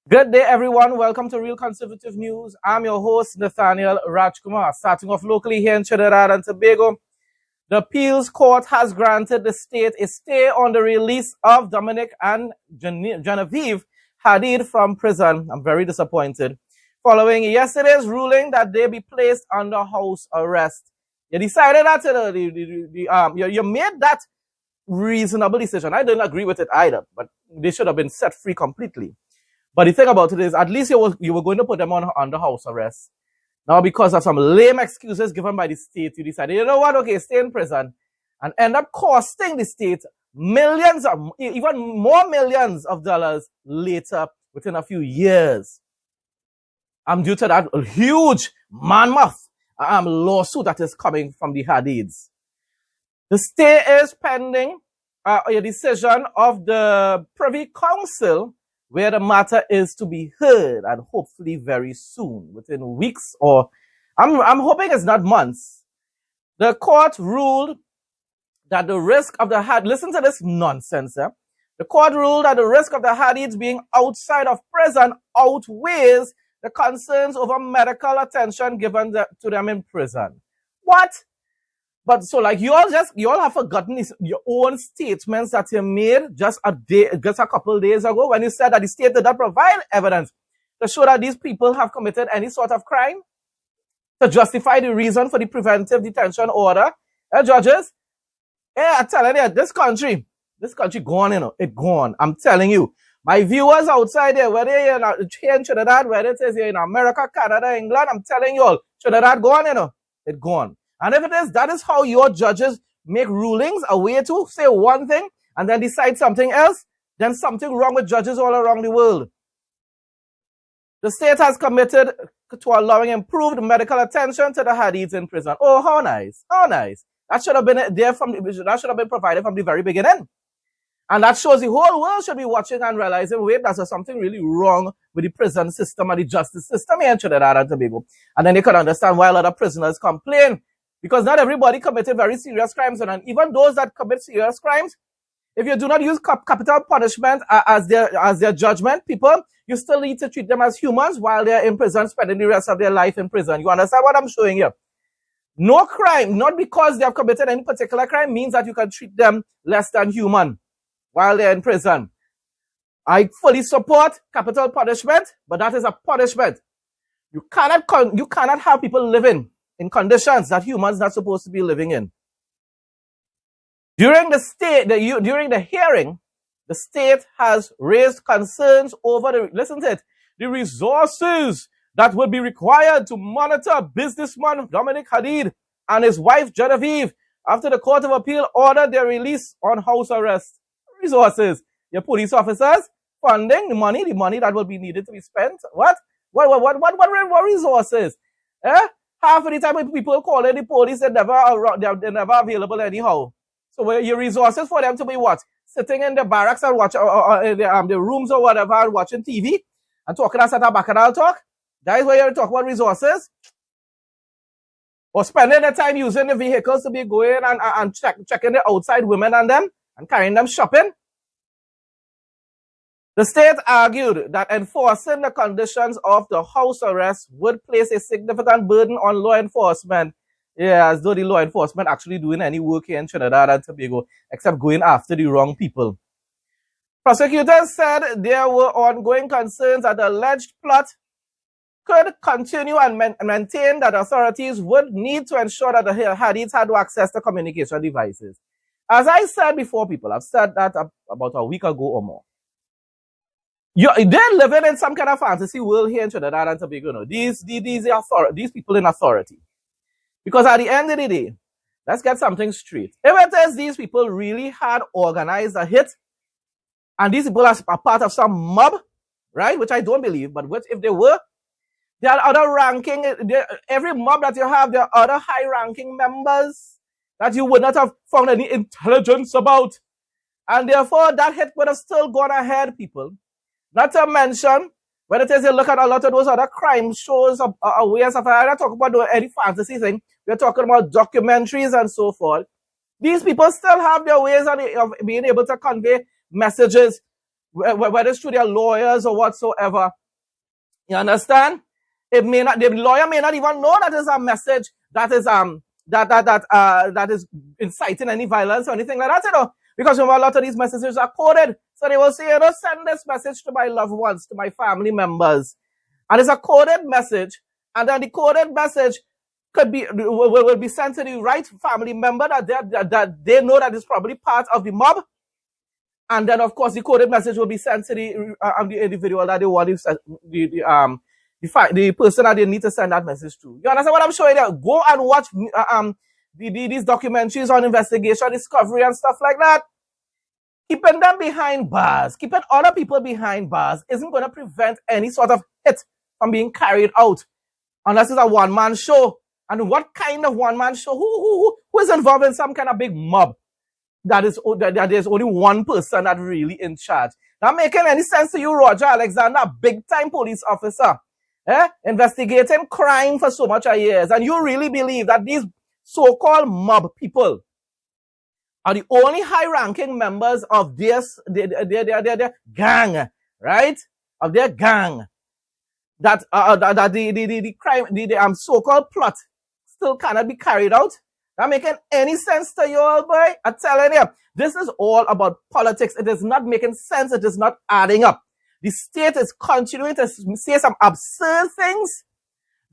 Good day, everyone. Welcome to Real Conservative News. I'm your host, Nathaniel Rajkumar. Starting off locally here in Trinidad and Tobago, the appeals court has granted the state a stay on the release of Dominic and Genevieve Hadeed from prison. I'm very disappointed. Following yesterday's ruling that they be placed under house arrest. You decided that you made that reasonable decision. I didn't agree with it either, but they should have been set free completely. But the thing about it is, at least you were going to put them under house arrest. Now, because of some lame excuses given by the state, you decided, you know what, okay, stay in prison, and end up costing the state millions of, even more millions of dollars later within a few years. Due to that huge mammoth lawsuit that is coming from the Hadeeds. The stay is pending a decision of the Privy Council, where the matter is to be heard, and hopefully very soon, within weeks, or I'm hoping it's not months. The court ruled that the risk of the listen to this nonsense, eh? The court ruled that the risk of the Hadeeds being outside of prison outweighs the concerns over medical attention given to them in prison. What? But so, like, you all have forgotten your own statements that you made just a couple of days ago, when you said that the state did not provide evidence to show that these people have committed any sort of crime, to justify the reason for the preventive detention order. Judges, I'm telling you, this country gone, it gone. I'm telling you, my viewers outside there, whether you're here in Trinidad, whether it is you're in America, Canada, England, I'm telling you all, Trinidad gone, it gone. And if it is, that is how your judges make rulings, a way to say one thing and then decide something else, then something wrong with judges all around the world. The state has committed to allowing improved medical attention to the Hadeeds in prison. Oh, how nice. How nice. That should have been that should have been provided from the very beginning. And that shows the whole world should be watching and realizing, wait, there's something really wrong with the prison system and the justice system here in Trinidad and Tobago. And then they could understand why a lot of prisoners complain. Because not everybody committed very serious crimes, and even those that commit serious crimes, if you do not use capital punishment as their judgment, people, you still need to treat them as humans while they're in prison, spending the rest of their life in prison. You understand what I'm showing you? No crime, not because they have committed any particular crime, means that you can treat them less than human while they're in prison. I fully support capital punishment, but that is a punishment. You cannot have people living in conditions that humans not supposed to be living in. During the hearing, the state has raised concerns over the resources that would be required to monitor businessman Dominic Hadeed and his wife Genevieve after the Court of Appeal ordered their release on house arrest. Resources, your police officers, funding, the money that will be needed to be spent. What resources? Half of the time when people call in the police, they're never available anyhow. So your resources for them to be what? Sitting in the barracks and watch the rooms or whatever and watching TV and talking as a bacchanal talk? That is where you talk about resources? Or spending the time using the vehicles to be going and checking the outside women and them and carrying them shopping? The state argued that enforcing the conditions of the house arrest would place a significant burden on law enforcement. Yeah, as though the law enforcement actually doing any work here in Trinidad and Tobago, except going after the wrong people. Prosecutors said there were ongoing concerns that the alleged plot could continue and maintain that authorities would need to ensure that the Hadeeds had to access to communication devices. As I said before, people, I've said that about a week ago or more. They're living in some kind of fantasy world here in Trinidad and Tobago. These people in authority. Because at the end of the day, let's get something straight. If it is these people really had organized a hit, and these people are part of some mob, right? Which I don't believe, but if they were, there are other ranking, every mob that you have, there are other high-ranking members that you would not have found any intelligence about. And therefore, that hit would have still gone ahead, people. Not to mention, when it is you look at a lot of those other crime shows away and stuff, I'm not talking about any fantasy thing. We're talking about documentaries and so forth. These people still have their ways of being able to convey messages whether it's through their lawyers or whatsoever. You understand? It may not, the lawyer may not even know that is a message that is that is inciting any violence or anything like that, you know. Because remember, a lot of these messages are coded. So they will say, you know, send this message to my loved ones, to my family members. And it's a coded message. And then the coded message could be will be sent to the right family member that they know that is probably part of the mob. And then, of course, the coded message will be sent to the individual that they want the person that they need to send that message to. You understand what I'm showing you? Go and watch these documentaries on investigation, discovery, and stuff like that. Keeping them behind bars, keeping other people behind bars isn't going to prevent any sort of hit from being carried out unless it's a one-man show. And what kind of one-man show? Who is involved in some kind of big mob that there's only one person that really in charge? Not making any sense to you, Roger Alexander, big-time police officer, investigating crime for so much years, and you really believe that these so-called mob people are the only high-ranking members of their gang, right? Of their gang, that the crime, the so-called plot still cannot be carried out? Not making any sense to you all, boy? I'm telling you, this is all about politics. It is not making sense. It is not adding up. The state is continuing to say some absurd things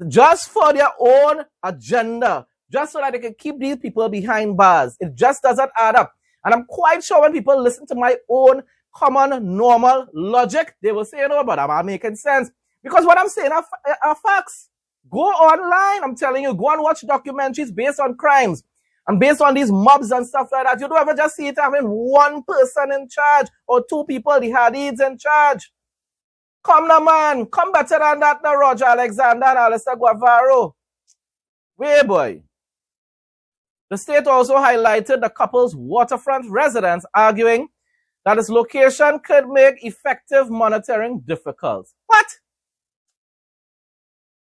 just for their own agenda, just so that they can keep these people behind bars. It just doesn't add up. And I'm quite sure when people listen to my own common, normal logic, they will say, you know, but I'm not making sense. Because what I'm saying are facts. Go online, I'm telling you, go and watch documentaries based on crimes and based on these mobs and stuff like that. You don't ever just see it having one person in charge or two people, the Hadeeds in charge. Come now, man. Come better than that now, Roger Alexander and Alistair Guavaro. Way, boy. The state also highlighted the couple's waterfront residence, arguing that its location could make effective monitoring difficult. What?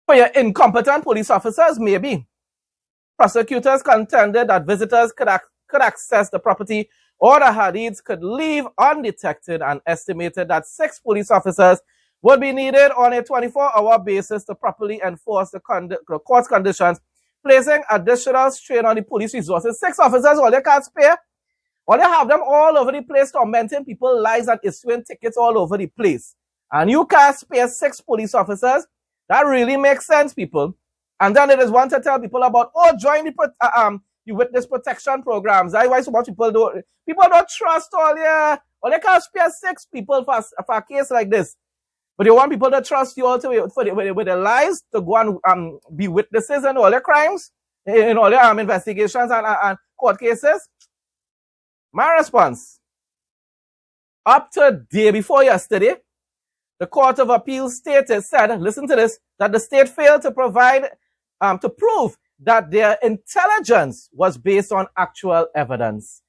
For your incompetent police officers, maybe. Prosecutors contended that visitors could access the property or the Hadeeds could leave undetected, and estimated that 6 police officers would be needed on a 24-hour basis to properly enforce the court's conditions, placing additional strain on the police resources. 6 officers, all they can't spare. Or they have them all over the place, tormenting people's lives and issuing tickets all over the place. And you can't spare 6 police officers. That really makes sense, people. And then it is one to tell people about, oh, join the witness protection programs. That's why so much people don't trust all, yeah. Or they can't spare 6 people for a case like this. But you want people to trust you also with their lives to go and be witnesses in all their crimes, in all their investigations and court cases? My response, up to day before yesterday, the Court of Appeals said, listen to this, that the state failed to provide, to prove that their intelligence was based on actual evidence.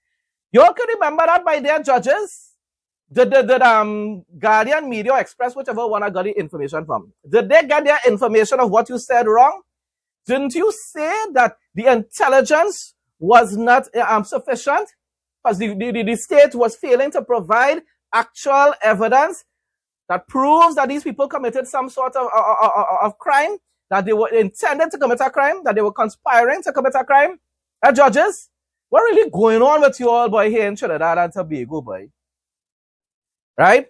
You all can remember that by their judges? Did Guardian, Media, Express, whichever one I got the information from, did they get their information of what you said wrong? Didn't you say that the intelligence was not sufficient? Because the state was failing to provide actual evidence that proves that these people committed some sort of crime, that they were intended to commit a crime, that they were conspiring to commit a crime? Judges, what really going on with you all, boy, here in Trinidad and Tobago, boy? Right?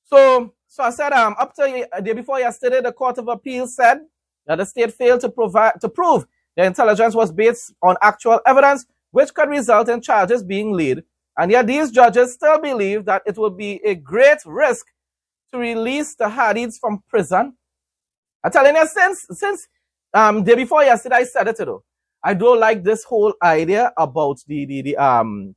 So I said, up to the day before yesterday, the Court of Appeals said that the state failed to prove the intelligence was based on actual evidence, which could result in charges being laid. And yet these judges still believe that it will be a great risk to release the Hadeeds from prison. I'm telling you, since day before yesterday, I said it, you know, I don't like this whole idea about the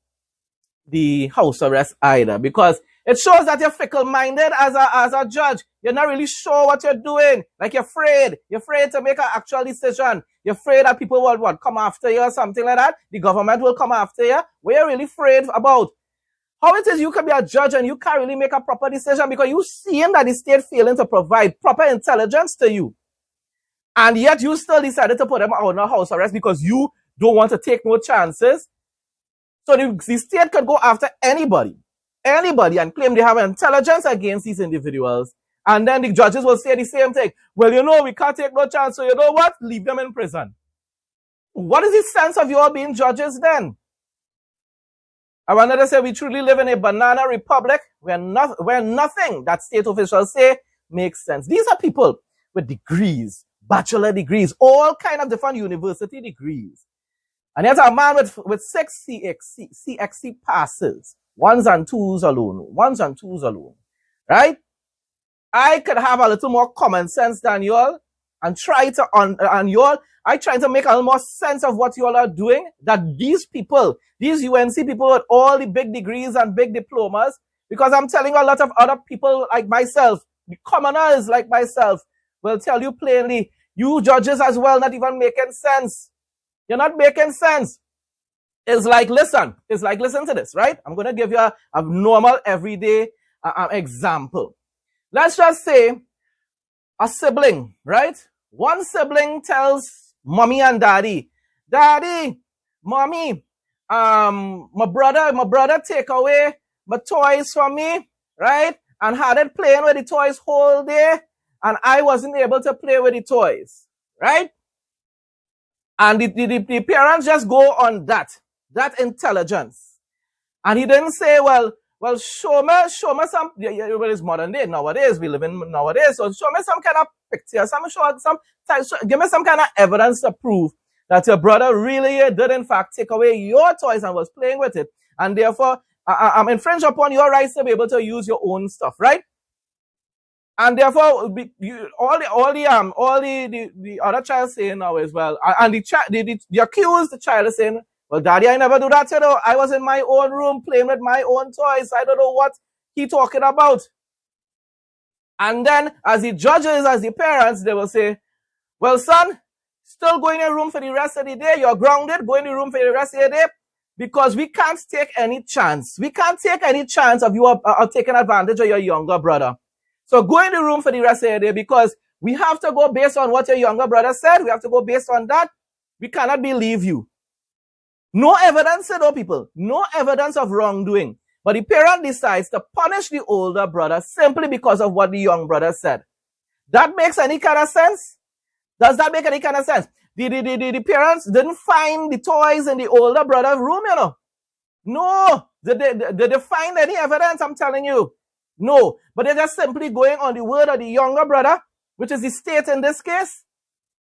house arrest either, because it shows that you're fickle-minded as a judge. You're not really sure what you're doing. Like you're afraid. You're afraid to make an actual decision. You're afraid that people will come after you or something like that. The government will come after you. What you're really afraid about? How it is you can be a judge and you can't really make a proper decision because you seeing that the state failing to provide proper intelligence to you. And yet you still decided to put them on a house arrest because you don't want to take no chances. So the state could go after anybody. anybody and claim they have intelligence against these individuals. And then the judges will say the same thing. Well, you know, we can't take no chance. So you know what? Leave them in prison. What is the sense of you all being judges then? I wanted to say we truly live in a banana republic where nothing that state officials say makes sense. These are people with degrees, bachelor degrees, all kind of different university degrees. And here's a man with 6 CXC passes, ones and twos alone, right? I could have a little more common sense than y'all and try to, I try to make a little more sense of what y'all are doing, that these people, these UNC people with all the big degrees and big diplomas, because I'm telling a lot of other people like myself, the commoners like myself, will tell you plainly, you judges as well not even making sense. You're not making sense. It's like, listen to this, right? I'm going to give you a normal, everyday example. Let's just say a sibling, right? One sibling tells mommy and daddy, mommy, my brother take away my toys from me, right? And had it playing with the toys whole day, and I wasn't able to play with the toys, right? And the parents just go on that intelligence. And he didn't say, well, show me some, well, it's modern day nowadays, we live in nowadays, so show me some kind of picture, give me some kind of evidence to prove that your brother really did in fact take away your toys and was playing with it, and therefore I'm infringed upon your rights to be able to use your own stuff, right? And therefore, all the other child saying now as well, and the accused, the child is saying, well, daddy, I never do that, you know. I was in my own room playing with my own toys. I don't know what he talking about. And then, as the judges, as the parents, they will say, well, son, still go in your room for the rest of the day. You're grounded. Go in the room for the rest of the day. Because we can't take any chance. We can't take any chance of you taking advantage of your younger brother. So go in the room for the rest of the day, because we have to go based on what your younger brother said. We have to go based on that. We cannot believe you. No evidence, though, people. No evidence of wrongdoing. But the parent decides to punish the older brother simply because of what the young brother said. That makes any kind of sense? Does that make any kind of sense? The parents didn't find the toys in the older brother's room, you know. No. Did they find any evidence? I'm telling you. No. But they're just simply going on the word of the younger brother, which is the state in this case.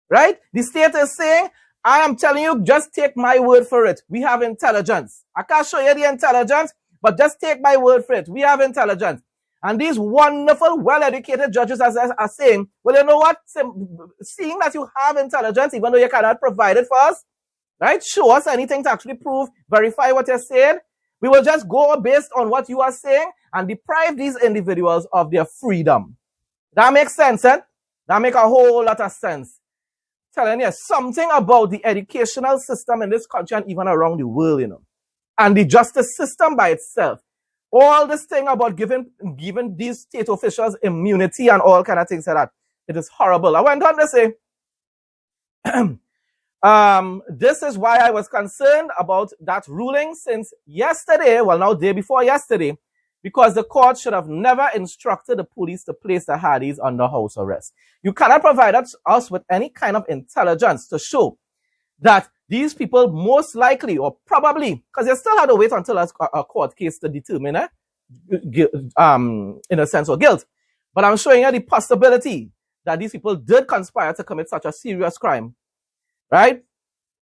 Right? The state is saying, I am telling you, just take my word for it. We have intelligence. I can't show you the intelligence, but just take my word for it. We have intelligence. And these wonderful, well-educated judges are saying, well, you know what? Seeing that you have intelligence, even though you cannot provide it for us, right? Show us anything to actually prove, verify what you're saying. We will just go based on what you are saying and deprive these individuals of their freedom. That makes sense, eh? That makes a whole lot of sense. Telling you something about the educational system in this country and even around the world, you know. And the justice system by itself. All this thing about giving these state officials immunity and all kind of things like that. It is horrible. I went on to say, this is why I was concerned about that ruling since yesterday, well now day before yesterday, because the court should have never instructed the police to place the Hadeeds under house arrest. You cannot provide us with any kind of intelligence to show that these people most likely or probably, because they still had to wait until a court case to determine innocence or guilt. But I'm showing you the possibility that these people did conspire to commit such a serious crime, right?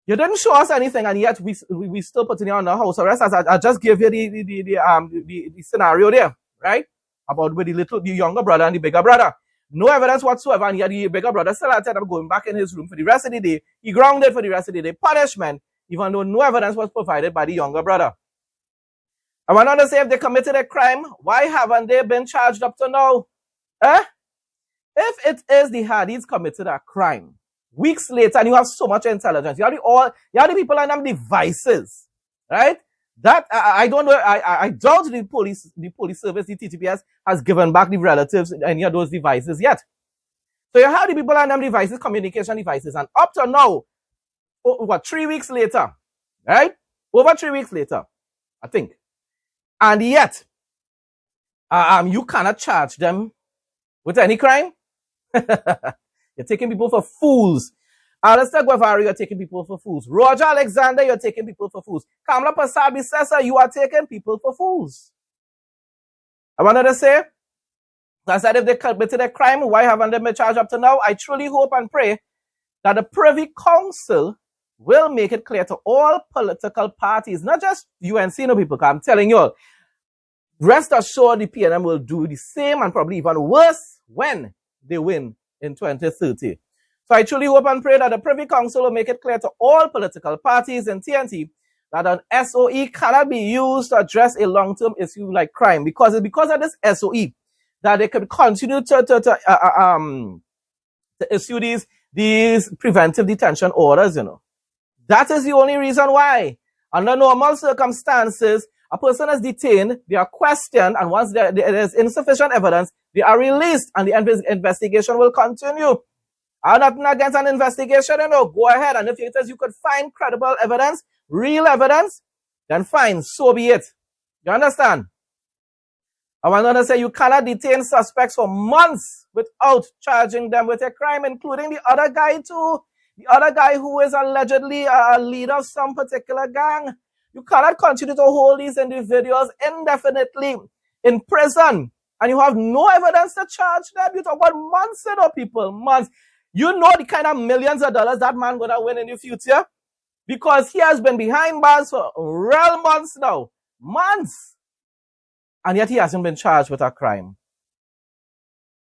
You didn't show us anything, and yet we still putting you under house arrest. As I just gave you the scenario there, right? About with the younger brother and the bigger brother. No evidence whatsoever, and yet the bigger brother still ended up going back in his room for the rest of the day. He grounded for the rest of the day. Punishment, even though no evidence was provided by the younger brother. I want to say, if they committed a crime, why haven't they been charged up to now? If it is the Hadeeds committed a crime, weeks later, and you have so much intelligence, you have the people and them devices, right? That I don't know. I doubt the police service, the TTPS, has given back the relatives any of those devices yet. So you have the people and them devices, communication devices, and up to now, what, 3 weeks later, right? Over 3 weeks later, I think. And yet, you cannot charge them with any crime. You're taking people for fools. Alistair Guevara, you're taking people for fools. Roger Alexander, you're taking people for fools. Kamala Pasabi Sessa, you are taking people for fools. I wanted to say, I said if they committed a crime, why haven't they been charged up to now? I truly hope and pray that the Privy Council will make it clear to all political parties, not just UNC, people, because I'm telling you all, rest assured the PNM will do the same and probably even worse when they win in 2030. So I truly hope and pray that the Privy Council will make it clear to all political parties in TNT that an SOE cannot be used to address a long-term issue like crime, because it's because of this SOE that they can continue to issue these preventive detention orders, That is the only reason why. Under normal circumstances, a person is detained, they are questioned, and once there is insufficient evidence, they are released, and the investigation will continue. I'm nothing against an investigation, go ahead, and if it is you could find credible evidence, real evidence, then fine, so be it. You understand? I want to say you cannot detain suspects for months without charging them with a crime, including the other guy too. The other guy who is allegedly a leader of some particular gang. You cannot continue to hold these individuals indefinitely in prison, and you have no evidence to charge them. You talk about months, people, months. You know the kind of millions of dollars that man gonna win in the future, because he has been behind bars for real months now, months, and yet he hasn't been charged with a crime.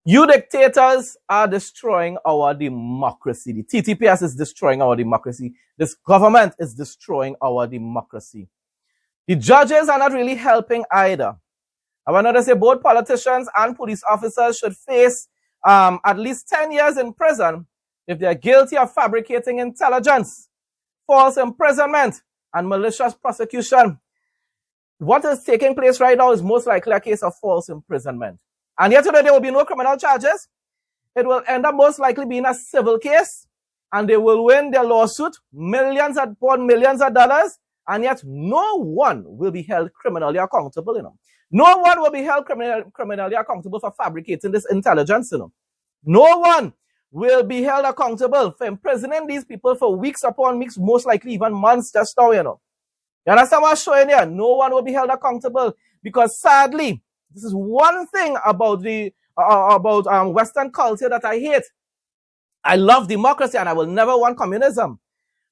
You dictators are destroying our democracy. The TTPS is destroying our democracy. This government is destroying our democracy. The judges are not really helping either. I want to say both politicians and police officers should face at least 10 years in prison if they are guilty of fabricating intelligence, false imprisonment, and malicious prosecution. What is taking place right now is most likely a case of false imprisonment. And yet today there will be no criminal charges. It will end up most likely being a civil case, and they will win their lawsuit, millions upon millions of dollars, and yet no one will be held criminally accountable, No one will be held criminally accountable for fabricating this intelligence, No one will be held accountable for imprisoning these people for weeks upon weeks, most likely even months just now, You understand what I'm showing here? No one will be held accountable, because sadly, this is one thing about the Western culture that I hate. I love democracy and I will never want communism.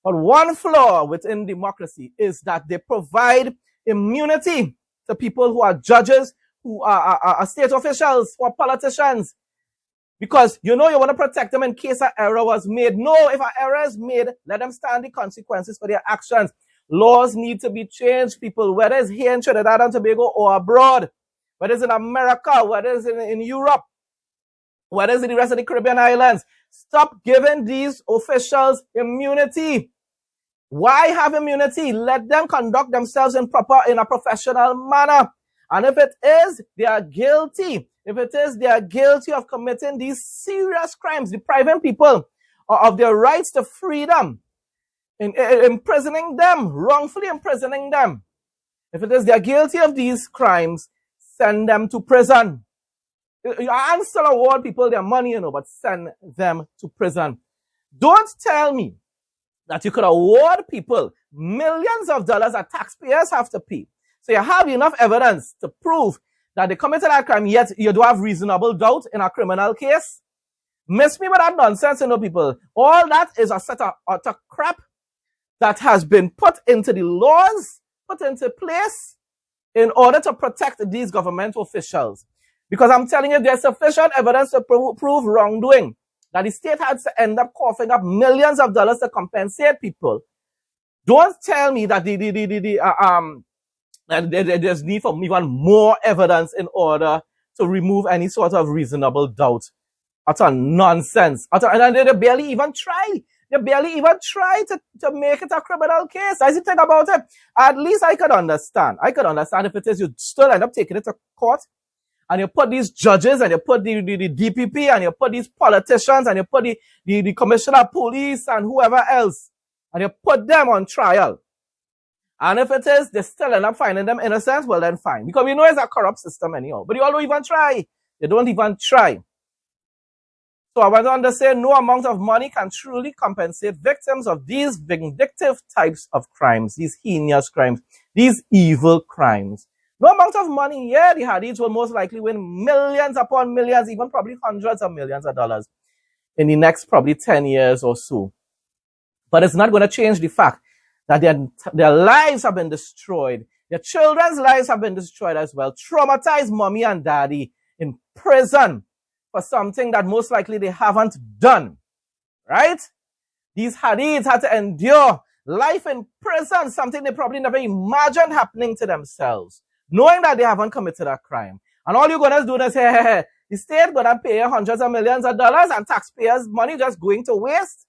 But one flaw within democracy is that they provide immunity to people who are judges, who are state officials, who are politicians. Because you want to protect them in case an error was made. No, if an error is made, let them stand the consequences for their actions. Laws need to be changed, people, whether it's here in Trinidad and Tobago or abroad, whether it's in America, whether it's in Europe, whether it's in the rest of the Caribbean islands. Stop giving these officials immunity. Why have immunity? Let them conduct themselves in a professional manner. And if it is, they are guilty. If it is, they are guilty of committing these serious crimes, depriving people of their rights to freedom, imprisoning them, wrongfully imprisoning them. If it is, they are guilty of these crimes, send them to prison. And still award people their money, but send them to prison. Don't tell me that you could award people millions of dollars that taxpayers have to pay. So you have enough evidence to prove that they committed that crime, yet you do have reasonable doubt in a criminal case. Miss me with that nonsense, people. All that is a set of utter crap that has been put into the laws, put into place in order to protect these government officials. Because I'm telling you, there's sufficient evidence to prove wrongdoing, that the state had to end up coughing up millions of dollars to compensate people. Don't tell me that there's need for even more evidence in order to remove any sort of reasonable doubt. Utter nonsense. And they barely even try. They barely even try to make it a criminal case. As you think about it, at least I could understand. I could understand if it is you still end up taking it to court, and you put these judges, and you put the DPP, and you put these politicians, and you put the commissioner of police, and whoever else, and you put them on trial. And if it is, they still end up finding them innocent, well then fine. Because we know it's a corrupt system anyhow. But you all don't even try. They don't even try. So I went on to say no amount of money can truly compensate victims of these vindictive types of crimes, these heinous crimes, these evil crimes. No amount of money, yeah, the Hadeeds will most likely win millions upon millions, even probably hundreds of millions of dollars in the next probably 10 years or so. But it's not going to change the fact that their lives have been destroyed. Their children's lives have been destroyed as well. Traumatized mommy and daddy in prison for something that most likely they haven't done. Right? These Hadeeds had to endure life in prison, something they probably never imagined happening to themselves, knowing that they haven't committed a crime. And all you're going to do is say, hey, the state going to pay hundreds of millions of dollars and taxpayers' money just going to waste.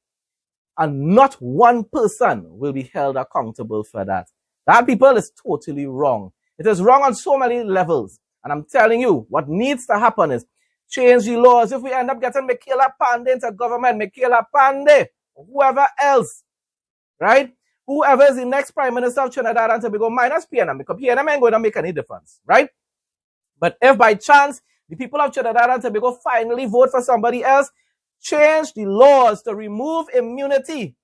And not one person will be held accountable for that. That, people, is totally wrong. It is wrong on so many levels. And I'm telling you, what needs to happen is change the laws. If we end up getting Michaela Pandey into government, Michaela Pandey, whoever else, right? Whoever is the next Prime Minister of Trinidad and Tobago, minus PNM, because PNM ain't going to make any difference, right? But if by chance the people of Trinidad and Tobago finally vote for somebody else, change the laws to remove immunity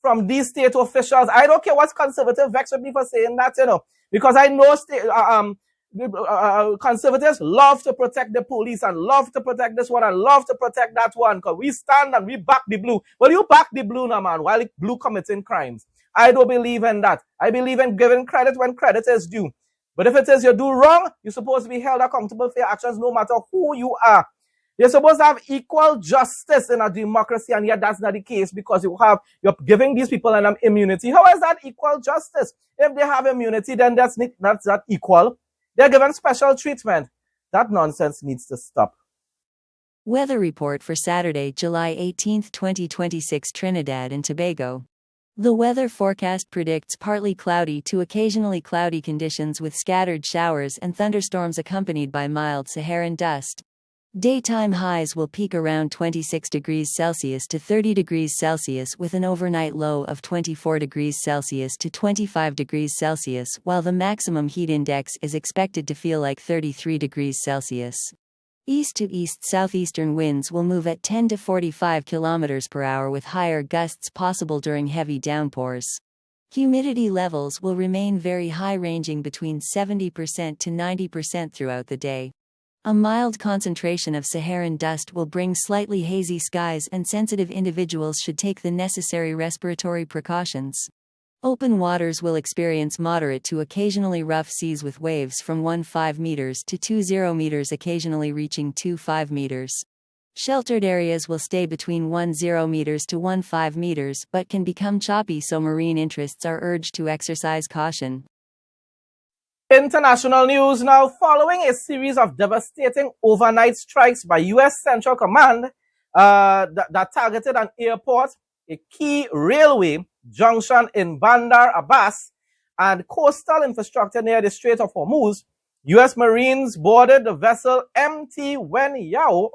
from these state officials. I don't care what's conservative vexed with me for saying that, you know, because I know conservatives love to protect the police and love to protect this one and love to protect that one, because we stand and we back the blue. Well, you back the blue now, man, while the blue committing crimes. I don't believe in that. I believe in giving credit when credit is due. But if it is you do wrong, you're supposed to be held accountable for your actions no matter who you are. You're supposed to have equal justice in a democracy, and yet that's not the case because you're giving these people an immunity. How is that equal justice? If they have immunity, then that's not equal. They're given special treatment. That nonsense needs to stop. Weather report for Saturday, July 18, 2026, Trinidad and Tobago. The weather forecast predicts partly cloudy to occasionally cloudy conditions with scattered showers and thunderstorms accompanied by mild Saharan dust. Daytime highs will peak around 26 degrees Celsius to 30 degrees Celsius with an overnight low of 24 degrees Celsius to 25 degrees Celsius, while the maximum heat index is expected to feel like 33 degrees Celsius. East to east-southeastern winds will move at 10 to 45 km per hour with higher gusts possible during heavy downpours. Humidity levels will remain very high, ranging between 70% to 90% throughout the day. A mild concentration of Saharan dust will bring slightly hazy skies, and sensitive individuals should take the necessary respiratory precautions. Open waters will experience moderate to occasionally rough seas with waves from 1.5 meters to 2.0 meters, occasionally reaching 2.5 meters. Sheltered areas will stay between 1.0 meters to 1.5 meters but can become choppy, so marine interests are urged to exercise caution. International news now. Following a series of devastating overnight strikes by U.S. Central Command that targeted an airport, a key railway junction in Bandar Abbas, and coastal infrastructure near the Strait of Hormuz, U.S. Marines boarded the vessel MT Wen Yao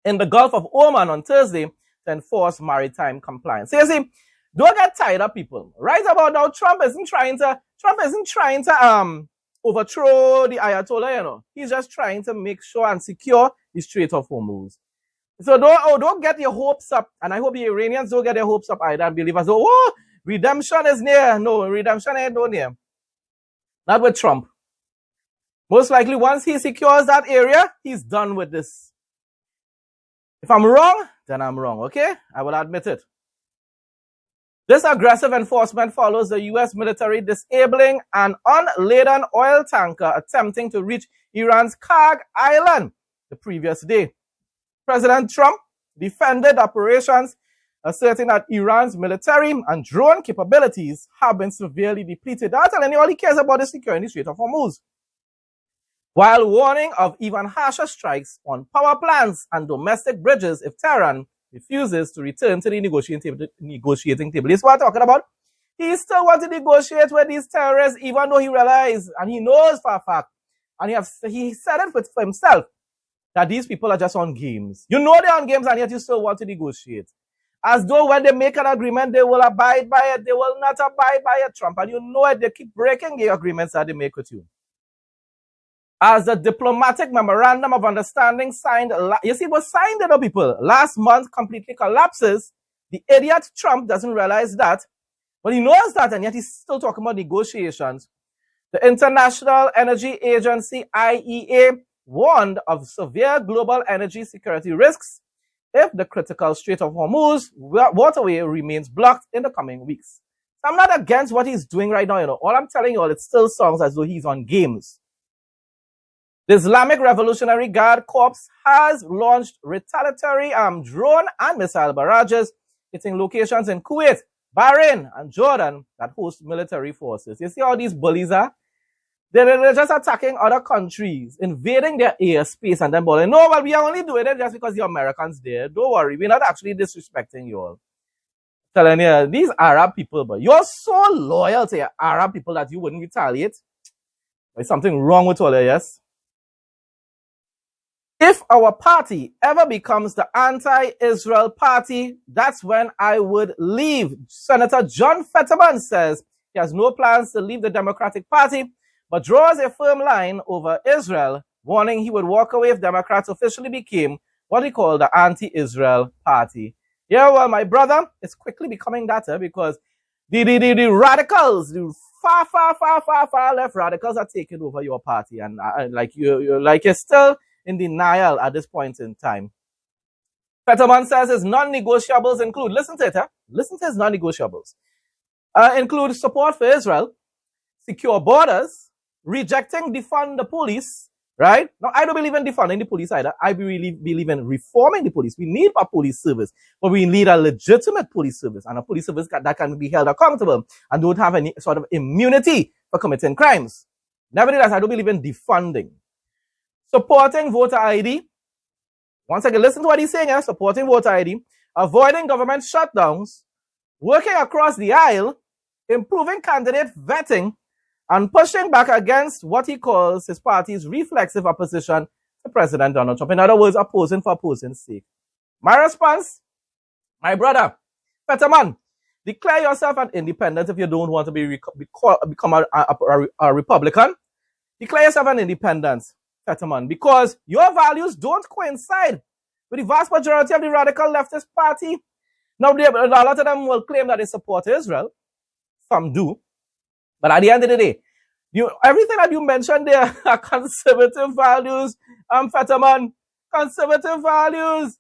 in the Gulf of Oman on Thursday to enforce maritime compliance. So you see, don't get tired of people. Right about now, Trump isn't trying to overthrow the Ayatollah, you know. He's just trying to make sure and secure the Strait of Hormuz. So don't get your hopes up, and I hope the Iranians don't get their hopes up either and believe as though, oh, redemption is near. No, redemption ain't no near. Not with Trump. Most likely, once he secures that area, he's done with this. If I'm wrong, then I'm wrong, okay? I will admit it. This aggressive enforcement follows the U.S. military disabling an unladen oil tanker attempting to reach Iran's Karg Island the previous day. President Trump defended operations, asserting that Iran's military and drone capabilities have been severely depleted. That's telling you all he cares about is securing the Strait of Hormuz, while warning of even harsher strikes on power plants and domestic bridges if Tehran refuses to return to the negotiating table. This is what I'm talking about. He still wants to negotiate with these terrorists, even though he realizes, and he knows for a fact, and he said it for himself, that these people are just on games. You know they're on games, and yet you still want to negotiate. As though when they make an agreement, they will abide by it. They will not abide by it, Trump. And you know it, they keep breaking the agreements that they make with you. As the diplomatic memorandum of understanding signed, you see, it was signed, people, last month completely collapses. The idiot Trump doesn't realize that, but he knows that, and yet he's still talking about negotiations. The International Energy Agency, IEA, warned of severe global energy security risks if the critical Strait of Hormuz waterway remains blocked in the coming weeks. I'm not against what he's doing right now, All I'm telling you all, it still sounds as though he's on games. The Islamic Revolutionary Guard Corps has launched retaliatory drone and missile barrages hitting locations in Kuwait, Bahrain, and Jordan that host military forces. You see how these bullies are? They're just attacking other countries, invading their airspace, and then bullying. No, well, we are only doing it just because the Americans there. Don't worry, we're not actually disrespecting you all. Telling you, these Arab people, but you're so loyal to your Arab people that you wouldn't retaliate. There's something wrong with all of yes. If our party ever becomes the anti-Israel party, that's when I would leave. Senator John Fetterman says he has no plans to leave the Democratic Party, but draws a firm line over Israel, warning he would walk away if Democrats officially became what he called the anti-Israel party. Yeah, well, my brother, it's quickly becoming that because the radicals, the far left radicals are taking over your party, and you're still in denial at this point in time. Fetterman says his non-negotiables include, listen to it, listen to his non-negotiables, include support for Israel, secure borders, rejecting defund the police, right? Now, I don't believe in defunding the police either. I really believe in reforming the police. We need a police service, but we need a legitimate police service and a police service that can be held accountable and don't have any sort of immunity for committing crimes. Nevertheless, I don't believe in defunding. Supporting voter ID. Once again, listen to what he's saying, supporting voter ID, avoiding government shutdowns, working across the aisle, improving candidate vetting, and pushing back against what he calls his party's reflexive opposition to President Donald Trump. In other words, opposing for opposing's sake. My response, my brother, Fetterman, declare yourself an independent if you don't want to become a Republican. Declare yourself an independent, Fetterman, because your values don't coincide with the vast majority of the radical leftist party. Now, a lot of them will claim that they support Israel. Some do. But at the end of the day, everything that you mentioned there are conservative values, Fetterman. Conservative values.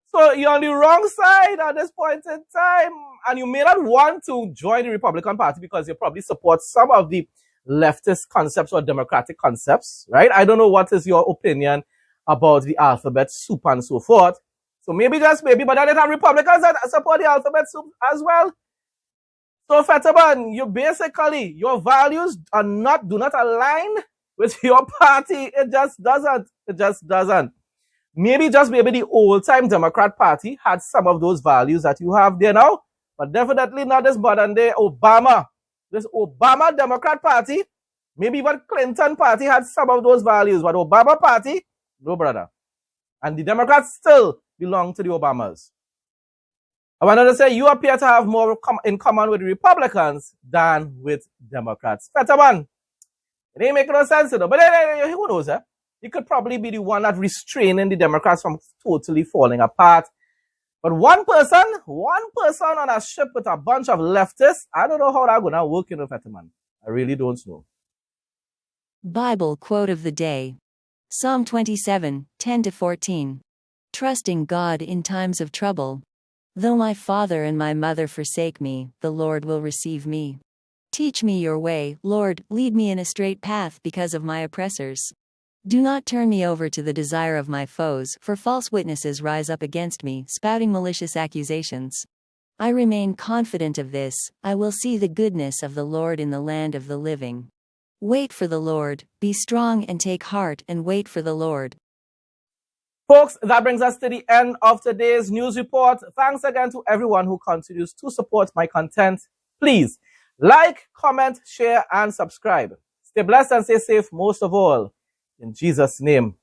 So you're on the wrong side at this point in time. And you may not want to join the Republican Party because you probably support some of the leftist concepts or democratic concepts, right? I don't know what is your opinion about the alphabet soup and so forth. So maybe, just maybe, but then they have Republicans that support the alphabet soup as well. So Fetterman, your values do not align with your party. It just doesn't. It just doesn't. Maybe the old-time Democrat Party had some of those values that you have there now, but definitely not this modern-day Obama. This Obama Democrat Party, maybe even Clinton Party had some of those values, but Obama Party, no, brother. And the Democrats still belong to the Obamas. I wanted to say you appear to have more in common with Republicans than with Democrats. Fetterman, it ain't making no sense, but who knows, He could probably be the one that restraining the Democrats from totally falling apart. But one person on a ship with a bunch of leftists, I don't know how that's going to work, Fetterman. I really don't know. Bible quote of the day. Psalm 27, 10-14. Trusting God in times of trouble. Though my father and my mother forsake me, the Lord will receive me. Teach me your way, Lord, lead me in a straight path because of my oppressors. Do not turn me over to the desire of my foes, for false witnesses rise up against me, spouting malicious accusations. I remain confident of this, I will see the goodness of the Lord in the land of the living. Wait for the Lord, be strong and take heart and wait for the Lord. Folks, that brings us to the end of today's news report. Thanks again to everyone who continues to support my content. Please, like, comment, share, and subscribe. Stay blessed and stay safe most of all. In Jesus' name.